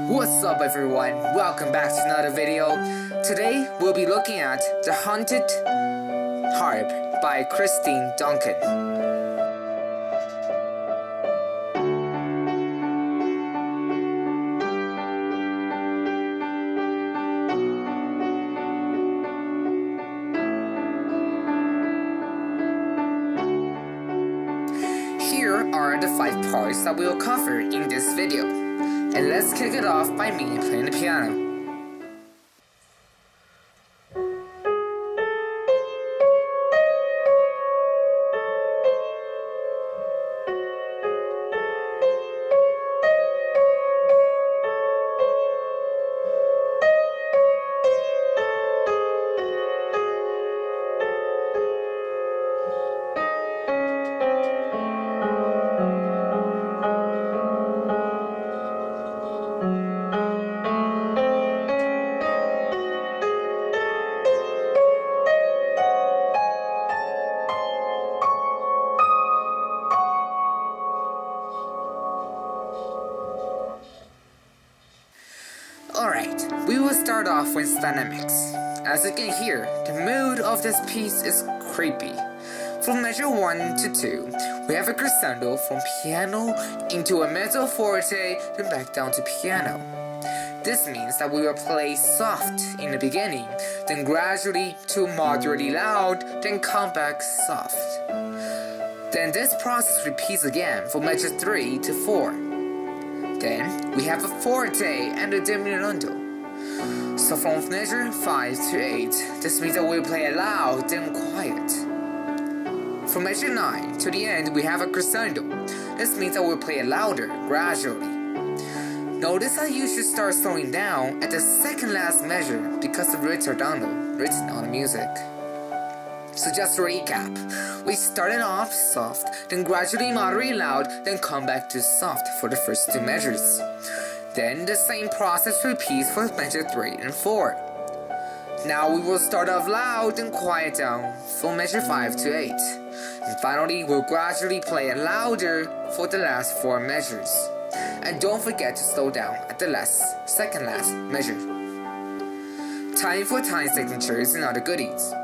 What's up everyone, welcome back to another video. Today we'll be looking at The Haunted Harp by Christine Duncan. Here are the 5 parts that we'll cover in this video. And let's kick it off by me playing the piano. Alright, we will start off with dynamics. As you can hear, the mood of this piece is creepy. From measure 1 to 2, we have a crescendo from piano into a mezzo forte, then back down to piano. This means that we will play soft in the beginning, then gradually to moderately loud, then come back soft. Then this process repeats again from measure 3 to 4. Then we have a forte and a diminuendo. So from measure 5 to 8, this means that we play it loud then quiet. From measure 9 to the end, we have a crescendo. This means that we'll play it louder gradually. Notice that you should start slowing down at the second last measure because of ritardando written on the music. So just to recap, we started off soft, then gradually moderately loud, then come back to soft for the first 2 measures. Then the same process repeats for measure 3 and 4. Now we will start off loud and quiet down from measure 5 to 8. And finally we'll gradually play it louder for the last 4 measures. And don't forget to slow down at the second last measure. Time for time signatures and other goodies.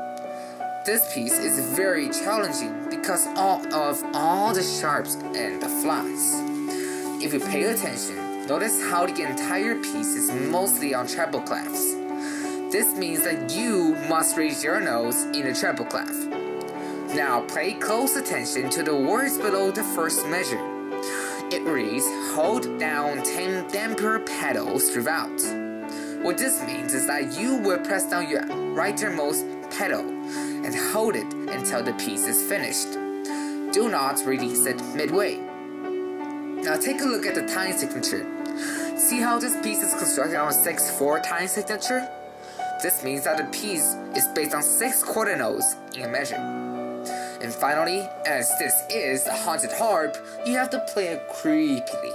This piece is very challenging because of all the sharps and the flats. If you pay attention, notice how the entire piece is mostly on treble clefs. This means that you must raise your nose in the treble clef. Now pay close attention to the words below the first measure. It reads, hold down 10 damper pedals throughout. What this means is that you will press down your rightmost pedal and hold it until the piece is finished. Do not release it midway. Now take a look at the time signature. See how this piece is constructed on a 6/4 time signature? This means that the piece is based on 6 quarter notes in a measure. And finally, as this is a haunted harp, you have to play it creepily.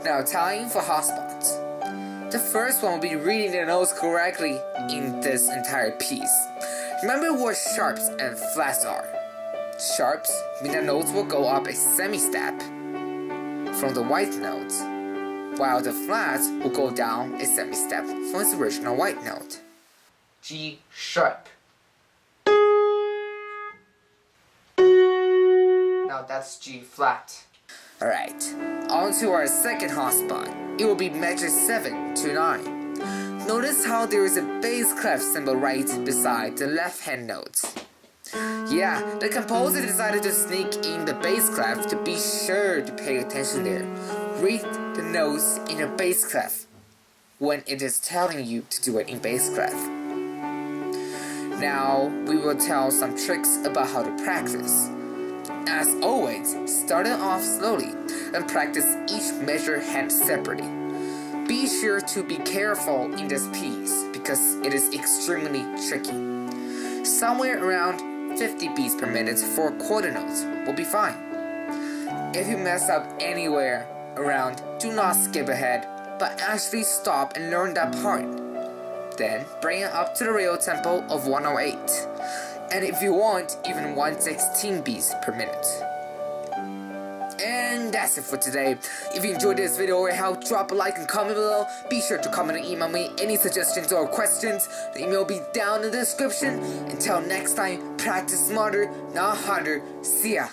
Now time for hot spots. The first one will be reading the notes correctly in this entire piece. Remember what sharps and flats are. Sharps mean the notes will go up a semi-step from the white note, while the flats will go down a semi-step from its original white note. G sharp. Now that's G flat. Alright, on to our second hot spot. It will be measure 7 to 9. Notice how there is a bass clef symbol right beside the left hand notes. Yeah, the composer decided to sneak in the bass clef to be sure to pay attention there. Read the notes in a bass clef when it is telling you to do it in bass clef. Now we will tell some tricks about how to practice. As always, start it off slowly and practice each measure hand separately. Be sure to be careful in this piece because it is extremely tricky. Somewhere around 50 beats per minute for quarter notes will be fine. If you mess up anywhere around, do not skip ahead, but actually stop and learn that part. Then bring it up to the real tempo of 108. And if you want, even 116 beats per minute. And that's it for today. If you enjoyed this video or helped, drop a like and comment below. Be sure to comment and email me any suggestions or questions. The email will be down in the description. Until next time, practice smarter, not harder. See ya.